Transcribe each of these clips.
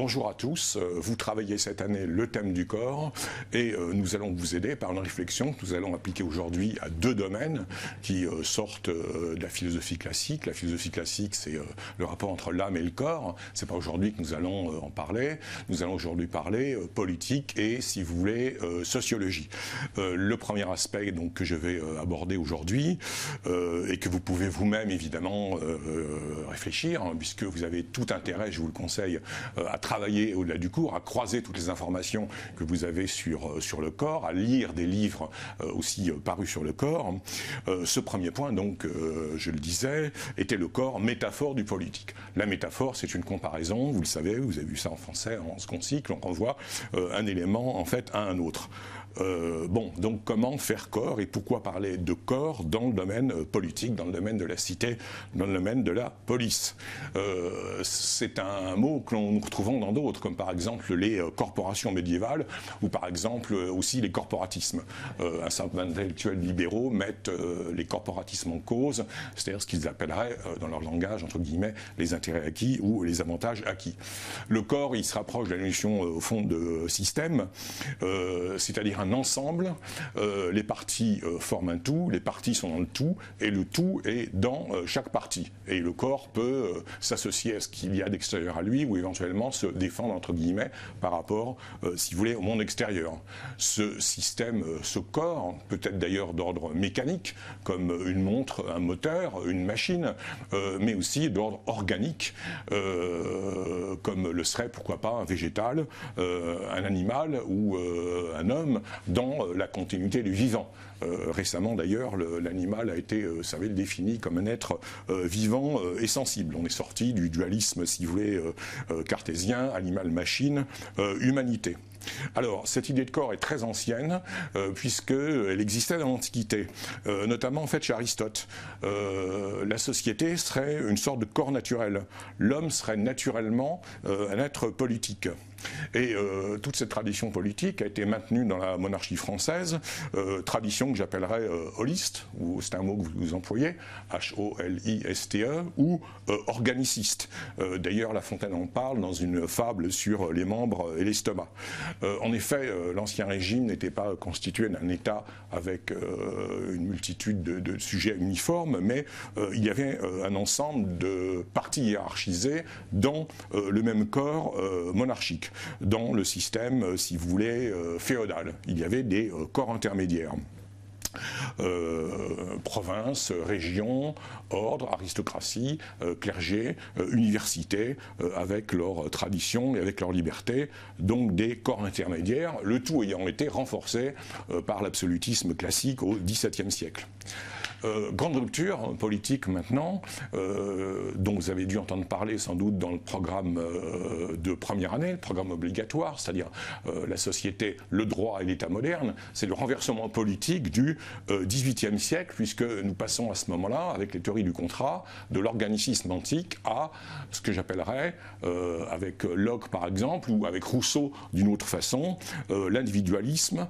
Bonjour à tous, vous travaillez cette année le thème du corps et nous allons vous aider par une réflexion que nous allons appliquer aujourd'hui à deux domaines qui sortent de la philosophie classique. La philosophie classique, c'est le rapport entre l'âme et le corps. C'est pas aujourd'hui que nous allons en parler. Nous allons aujourd'hui parler politique et, si vous voulez, sociologie. Le premier aspect donc, que je vais aborder aujourd'hui et que vous pouvez vous-même évidemment réfléchir, hein, puisque vous avez tout intérêt, je vous le conseille, à travailler au-delà du cours, à croiser toutes les informations que vous avez sur le corps, à lire des livres aussi parus sur le corps. Ce premier point, donc, je le disais, était le corps, métaphore du politique. La métaphore, c'est une comparaison, vous le savez, vous avez vu ça en français, en second cycle, on renvoie un élément en fait à un autre. Bon, donc comment faire corps et pourquoi parler de corps dans le domaine politique, dans le domaine de la cité, dans le domaine de la police. C'est un mot que nous retrouvons dans d'autres, comme par exemple les corporations médiévales ou par exemple aussi les corporatismes. Un certain nombre d'intellectuels libéraux mettent les corporatismes en cause, c'est-à-dire ce qu'ils appelleraient dans leur langage, entre guillemets, les intérêts acquis ou les avantages acquis. Le corps, il se rapproche de la notion au fond de système, c'est-à-dire un ensemble, les parties forment un tout, les parties sont dans le tout, et le tout est dans chaque partie. Et le corps peut s'associer à ce qu'il y a d'extérieur à lui, ou éventuellement se défendre, entre guillemets, par rapport, si vous voulez, au monde extérieur. Ce système, ce corps, peut être d'ailleurs d'ordre mécanique, comme une montre, un moteur, une machine, mais aussi d'ordre organique, comme le serait, pourquoi pas, un végétal, un animal ou un homme, dans la continuité du vivant. Récemment d'ailleurs, l'animal a été, vous savez, défini comme un être vivant et sensible. On est sorti du dualisme, si vous voulez, cartésien, animal-machine, humanité. Alors, cette idée de corps est très ancienne, puisqu'elle existait dans l'Antiquité, notamment en fait chez Aristote. La société serait une sorte de corps naturel. L'homme serait naturellement un être politique. Et toute cette tradition politique a été maintenue dans la monarchie française, tradition que j'appellerais holiste, ou c'est un mot que vous employez, H-O-L-I-S-T-E, ou organiciste. D'ailleurs, La Fontaine en parle dans une fable sur les membres et l'estomac. En effet, l'Ancien Régime n'était pas constitué d'un État avec une multitude de sujets uniformes, mais il y avait un ensemble de parties hiérarchisées dans le même corps monarchique, dans le système, si vous voulez, féodal. Il y avait des corps intermédiaires. Province, région, ordre, aristocratie, clergé, université, avec leur tradition et avec leur liberté, donc des corps intermédiaires, le tout ayant été renforcé par l'absolutisme classique au XVIIe siècle. Grande rupture politique maintenant, dont vous avez dû entendre parler sans doute dans le programme de première année, le programme obligatoire, c'est-à-dire la société, le droit et l'État moderne. C'est le renversement politique du XVIIIe siècle, puisque nous passons à ce moment-là, avec les théories du contrat, de l'organicisme antique à ce que j'appellerais, avec Locke par exemple, ou avec Rousseau d'une autre façon, l'individualisme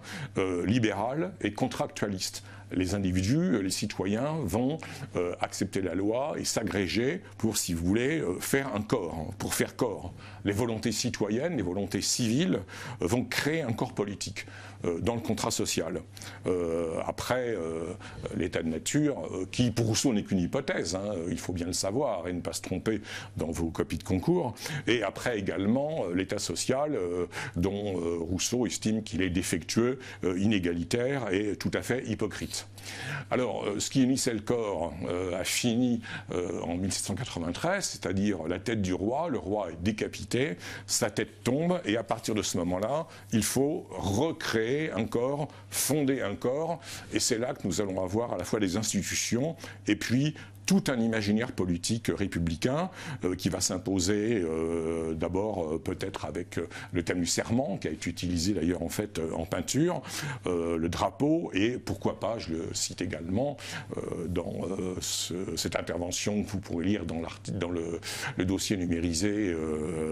libéral et contractualiste. Les individus, les citoyens vont accepter la loi et s'agréger pour, si vous voulez, faire un corps, pour faire corps. Les volontés citoyennes, les volontés civiles vont créer un corps politique dans le contrat social. Après, l'état de nature, qui pour Rousseau n'est qu'une hypothèse, hein, il faut bien le savoir et ne pas se tromper dans vos copies de concours, et après également l'état social dont Rousseau estime qu'il est défectueux, inégalitaire et tout à fait hypocrite. Alors, ce qui unissait le corps a fini en 1793, c'est-à-dire la tête du roi, le roi est décapité, sa tête tombe, et à partir de ce moment-là, il faut recréer un corps, fonder un corps, et c'est là que nous allons avoir à la fois des institutions, et puis tout un imaginaire politique républicain qui va s'imposer d'abord peut-être avec le thème du serment qui a été utilisé d'ailleurs en fait en peinture, le drapeau et pourquoi pas, je le cite également dans cette intervention que vous pourrez lire dans le dossier numérisé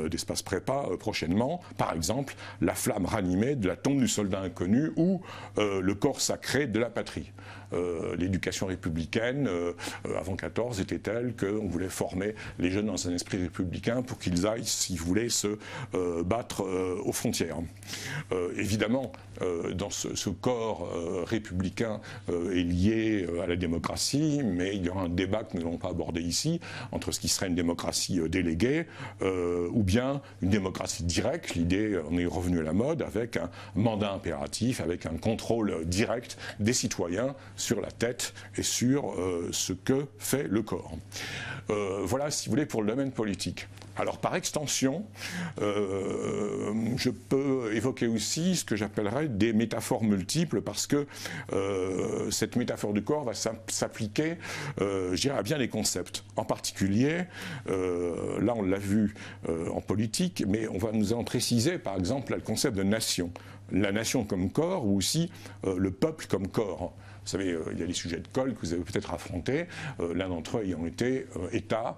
d'Espace Prépa prochainement, par exemple la flamme ranimée de la tombe du soldat inconnu ou le corps sacré de la patrie. l'éducation républicaine, avant 14, était telle qu'on voulait former les jeunes dans un esprit républicain pour qu'ils aillent, s'ils voulaient, se battre aux frontières. Évidemment, dans ce corps républicain est lié à la démocratie, mais il y aura un débat que nous n'allons pas aborder ici, entre ce qui serait une démocratie déléguée ou bien une démocratie directe. L'idée, on est revenu à la mode, avec un mandat impératif, avec un contrôle direct des citoyens sur la tête et sur ce que fait le corps. Voilà, si vous voulez, pour le domaine politique. Alors, par extension, je peux évoquer aussi ce que j'appellerais des métaphores multiples, parce que cette métaphore du corps va s'appliquer, je dirais, à bien des concepts. En particulier, là on l'a vu en politique, mais nous allons préciser, par exemple, le concept de nation. La nation comme corps, ou aussi le peuple comme corps. Vous savez, il y a les sujets de colle que vous avez peut-être affrontés, l'un d'entre eux ayant été État,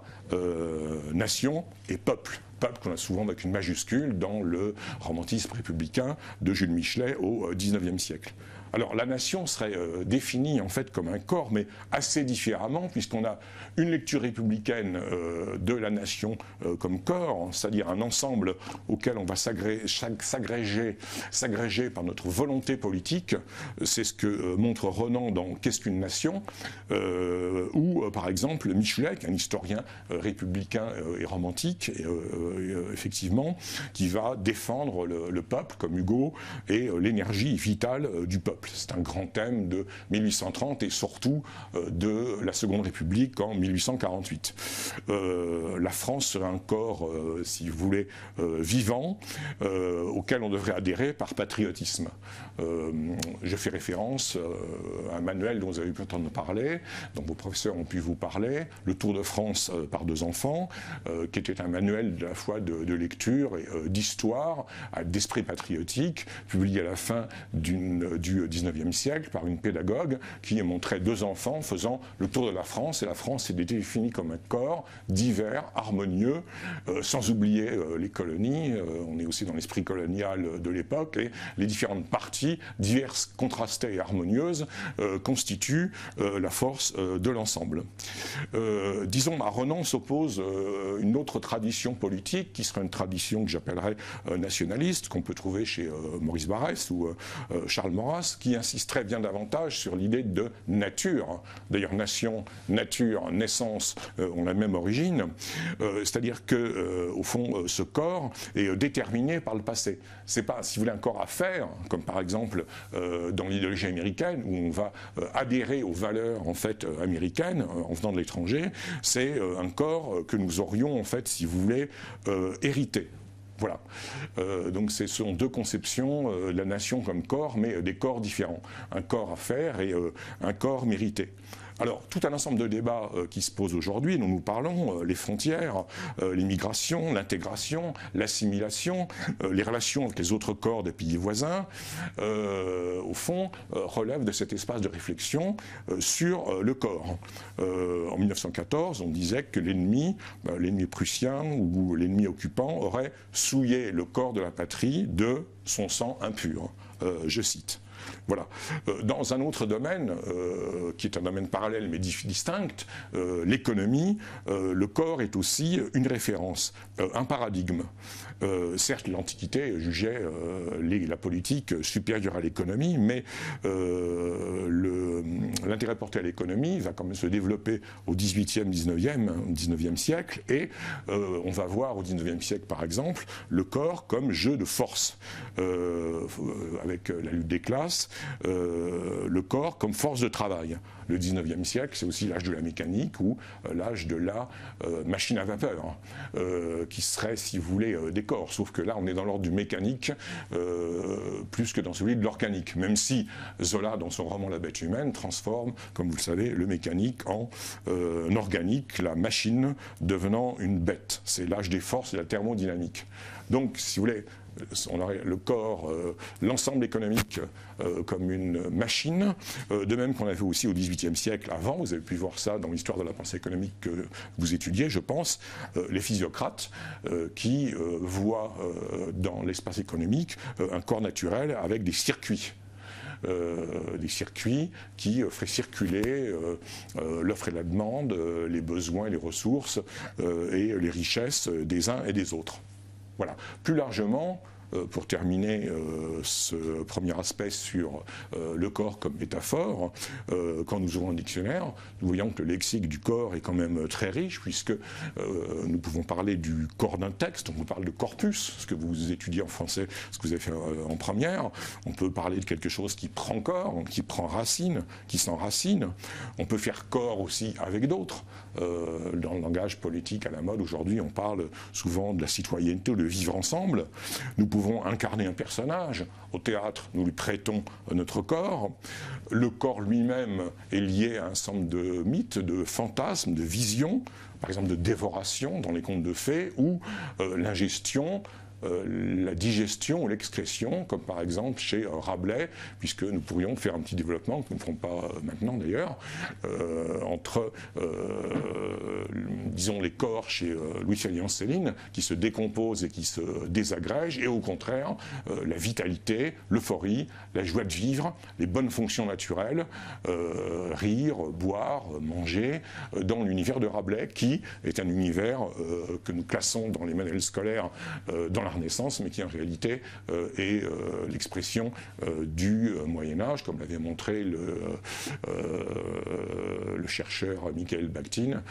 nation et peuple. Peuple qu'on a souvent avec une majuscule dans le romantisme républicain de Jules Michelet au XIXe siècle. Alors la nation serait définie en fait comme un corps, mais assez différemment, puisqu'on a une lecture républicaine de la nation comme corps, c'est-à-dire un ensemble auquel on va s'agréger par notre volonté politique. C'est ce que montre Renan dans Qu'est-ce qu'une nation, ou par exemple Michelet, qui est un historien républicain et romantique, effectivement, qui va défendre le peuple comme Hugo et l'énergie vitale du peuple. C'est un grand thème de 1830 et surtout de la Seconde République en 1848. La France serait un corps, si vous voulez, vivant, auquel on devrait adhérer par patriotisme. Je fais référence à un manuel dont vous avez pu entendre parler, dont vos professeurs ont pu vous parler, Le Tour de France par 2 enfants, qui était un manuel à la fois de lecture et d'histoire, d'esprit patriotique, publié à la fin du XIXe siècle par une pédagogue qui montrait 2 enfants faisant le tour de la France, et la France est définie comme un corps divers, harmonieux, sans oublier les colonies. On est aussi dans l'esprit colonial de l'époque, et les différentes parties, diverses, contrastées et harmonieuses, constituent la force de l'ensemble. Disons, à Renan s'oppose une autre tradition politique, qui serait une tradition que j'appellerais nationaliste, qu'on peut trouver chez Maurice Barrès ou Charles Maurras, qui insisterait bien davantage sur l'idée de nature. D'ailleurs, nation, nature, naissance ont la même origine. C'est-à-dire que, au fond, ce corps est déterminé par le passé. C'est pas, si vous voulez, un corps à faire, comme par exemple dans l'idéologie américaine, où on va adhérer aux valeurs en fait américaines en venant de l'étranger. C'est un corps que nous aurions en fait, si vous voulez, hérité. Voilà. Donc ce sont 2 conceptions, la nation comme corps, mais des corps différents. Un corps à faire et un corps mérité. Alors, tout un ensemble de débats qui se posent aujourd'hui, dont nous parlons, les frontières, l'immigration, l'intégration, l'assimilation, les relations avec les autres corps des pays voisins, au fond, relèvent de cet espace de réflexion sur le corps. En 1914, on disait que l'ennemi prussien ou l'ennemi occupant aurait souillé le corps de la patrie de son sang impur. Je cite. Voilà. Dans un autre domaine, qui est un domaine parallèle mais distinct, l'économie, le corps est aussi une référence, un paradigme. Certes, l'Antiquité jugeait la politique supérieure à l'économie, mais l'intérêt porté à l'économie va quand même se développer au XVIIIe, XIXe siècle, et on va voir au XIXe siècle, par exemple, le corps comme jeu de force, avec la lutte des classes, le corps comme force de travail. Le XIXe siècle, c'est aussi l'âge de la mécanique ou l'âge de la machine à vapeur, qui serait, si vous voulez, des corps. Sauf que là, on est dans l'ordre du mécanique plus que dans celui de l'organique. Même si Zola, dans son roman La bête humaine, transforme, comme vous le savez, le mécanique en organique, la machine devenant une bête. C'est l'âge des forces et la thermodynamique. Donc, si vous voulez, on aurait le corps, l'ensemble économique comme une machine, de même qu'on avait aussi au XVIIIe siècle avant, vous avez pu voir ça dans l'histoire de la pensée économique que vous étudiez, je pense, les physiocrates qui voient dans l'espace économique un corps naturel avec des circuits. des circuits qui feraient circuler l'offre et la demande, les besoins, les ressources et les richesses des uns et des autres. Voilà. Plus largement, pour terminer ce premier aspect sur le corps comme métaphore, quand nous ouvrons un dictionnaire, nous voyons que le lexique du corps est quand même très riche, puisque nous pouvons parler du corps d'un texte, on peut parler de corpus, ce que vous étudiez en français, ce que vous avez fait en première, on peut parler de quelque chose qui prend corps, qui prend racine, qui s'enracine, on peut faire corps aussi avec d'autres. Dans le langage politique à la mode, aujourd'hui, on parle souvent de la citoyenneté, de vivre ensemble. Nous pouvons incarner un personnage. Au théâtre, nous lui prêtons notre corps. Le corps lui-même est lié à un ensemble de mythes, de fantasmes, de visions, par exemple de dévoration dans les contes de fées, ou l'ingestion, la digestion ou l'excrétion, comme par exemple chez Rabelais, puisque nous pourrions faire un petit développement, que nous ne ferons pas maintenant d'ailleurs, entre, disons, les corps chez Louis-Ferdinand Céline, qui se décomposent et qui se désagrègent, et au contraire, la vitalité, l'euphorie, la joie de vivre, les bonnes fonctions naturelles, rire, boire, manger, dans l'univers de Rabelais, qui est un univers que nous classons dans les manuels scolaires dans la Renaissance, mais qui en réalité est l'expression du Moyen-Âge, comme l'avait montré le chercheur Michael Bakhtin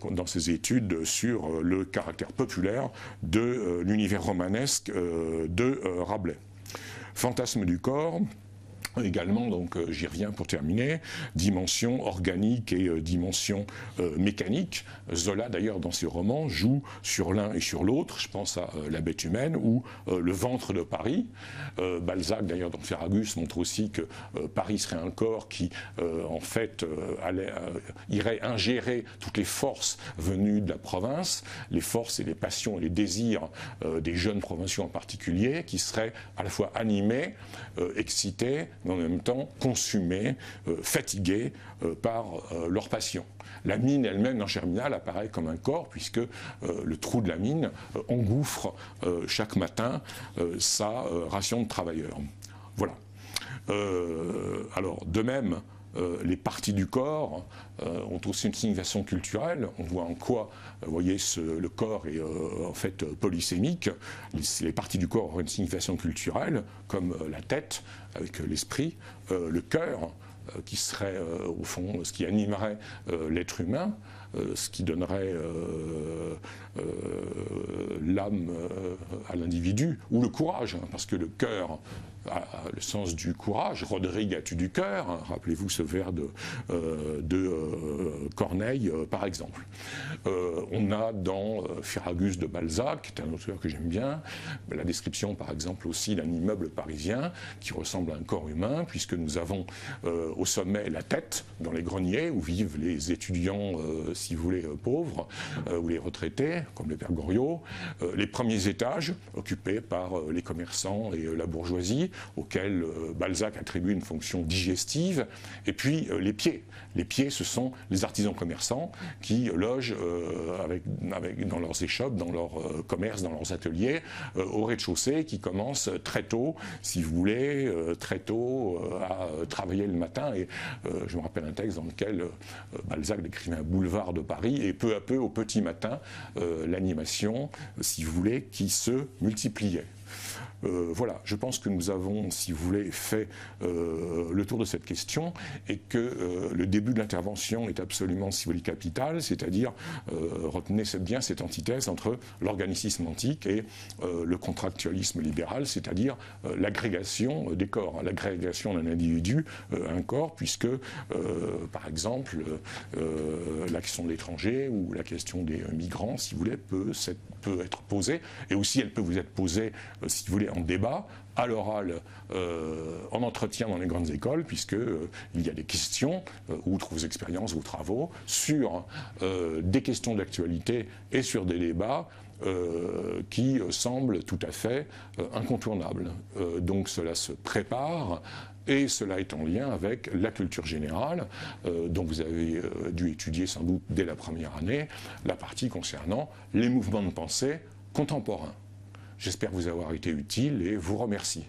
dans ses études sur le caractère populaire de l'univers romanesque de Rabelais. Fantasme du corps. Également, donc j'y reviens pour terminer, dimension organique et dimension mécanique. Zola, d'ailleurs, dans ses romans, joue sur l'un et sur l'autre. Je pense à La bête humaine ou Le ventre de Paris. Balzac, d'ailleurs, dans Ferragus, montre aussi que Paris serait un corps qui, en fait, irait ingérer toutes les forces venues de la province, les forces et les passions et les désirs des jeunes provinciaux en particulier, qui seraient à la fois animés, excités, mais en même temps consumés, fatigués par leur passion. La mine elle-même dans Germinal apparaît comme un corps, puisque le trou de la mine engouffre chaque matin sa ration de travailleurs. Voilà. Alors, de même, les parties du corps ont aussi une signification culturelle. On voit en quoi, vous voyez, le corps est en fait polysémique. Les parties du corps ont une signification culturelle, comme la tête avec l'esprit, le cœur qui serait au fond ce qui animerait l'être humain, ce qui donnerait l'âme à l'individu, ou le courage, parce que le cœur a le sens du courage. Rodrigue, as-tu du cœur, hein, rappelez-vous ce vers de Corneille, par exemple. On a dans Ferragus de Balzac, qui est un auteur que j'aime bien, la description, par exemple, aussi d'un immeuble parisien qui ressemble à un corps humain, puisque nous avons au sommet la tête, dans les greniers, où vivent les étudiants, si vous voulez, pauvres, ou les retraités, comme le père Goriot, les premiers étages, occupés par les commerçants et la bourgeoisie, auxquels Balzac attribue une fonction digestive, et puis les pieds. Les pieds, ce sont les artisans commerçants qui logent dans leurs échoppes, dans leurs commerces, dans leurs ateliers, au rez-de-chaussée, qui commencent très tôt, si vous voulez, très tôt à travailler le matin. Et je me rappelle un texte dans lequel Balzac décrivait un boulevard de Paris, et peu à peu, au petit matin, l'animation, si vous voulez, qui se multipliait. Voilà, je pense que nous avons, si vous voulez, fait le tour de cette question, et que le début de l'intervention est absolument, si vous voulez, capital, c'est-à-dire, retenez bien cette antithèse entre l'organicisme antique et le contractualisme libéral, c'est-à-dire l'agrégation des corps, l'agrégation d'un individu à un corps, puisque, par exemple, la question de l'étranger ou la question des migrants, si vous voulez, peut être posée, et aussi elle peut vous être posée, si vous voulez, en débat, à l'oral, en entretien dans les grandes écoles, puisque il y a des questions, outre vos expériences, vos travaux, sur des questions d'actualité et sur des débats qui semblent tout à fait incontournables. Donc cela se prépare. Et cela est en lien avec la culture générale, dont vous avez dû étudier sans doute dès la première année, la partie concernant les mouvements de pensée contemporains. J'espère vous avoir été utile et vous remercie.